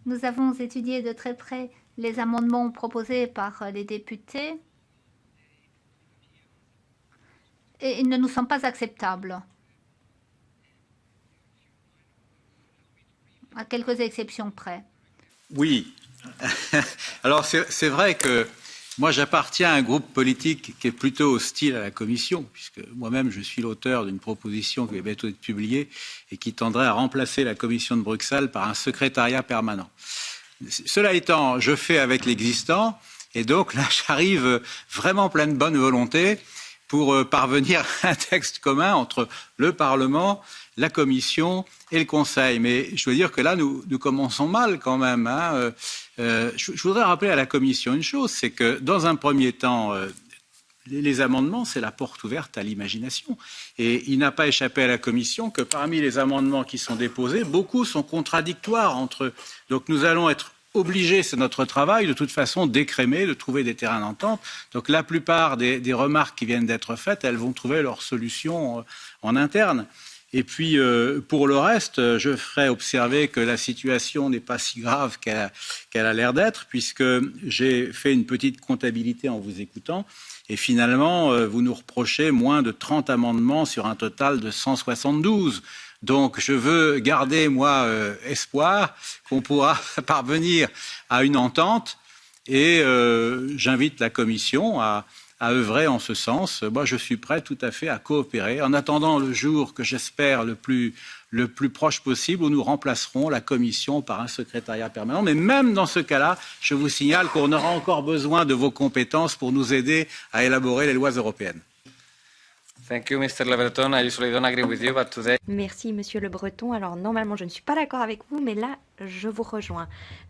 Nous avons étudié de très près les amendements proposés par les députés et ils ne nous sont pas acceptables, à quelques exceptions près. Oui. Alors c'est vrai que moi j'appartiens à un groupe politique qui est plutôt hostile à la Commission, puisque moi-même je suis l'auteur d'une proposition qui va bientôt être publiée et qui tendrait à remplacer la Commission de Bruxelles par un secrétariat permanent. Cela étant, je fais avec l'existant et donc là j'arrive vraiment plein de bonne volonté pour parvenir à un texte commun entre le Parlement, la Commission et le Conseil. Mais je dois dire que là, nous commençons mal quand même. Je voudrais rappeler à la Commission une chose, c'est que dans un premier temps, les amendements, c'est la porte ouverte à l'imagination. Et il n'a pas échappé à la Commission que parmi les amendements qui sont déposés, beaucoup sont contradictoires entre eux. Donc nous allons être obligés, c'est notre travail, de toute façon, d'écrémer, de trouver des terrains d'entente. Donc la plupart des remarques qui viennent d'être faites, elles vont trouver leur solution en interne. Et puis, pour le reste, je ferai observer que la situation n'est pas si grave qu'elle a l'air d'être, puisque j'ai fait une petite comptabilité en vous écoutant. Et finalement, vous nous reprochez moins de 30 amendements sur un total de 172. Donc, je veux garder, moi, espoir qu'on pourra parvenir à une entente. Et j'invite la Commission à œuvrer en ce sens. Moi, je suis prêt tout à fait à coopérer en attendant le jour que j'espère le plus proche possible où nous remplacerons la Commission par un secrétariat permanent. Mais même dans ce cas-là, je vous signale qu'on aura encore besoin de vos compétences pour nous aider à élaborer les lois européennes. Thank you, Mr. Le Breton. I usually don't agree with you, but today... Merci, Monsieur Le Breton. Alors, normalement, je ne suis pas d'accord avec vous, mais là, je vous rejoins.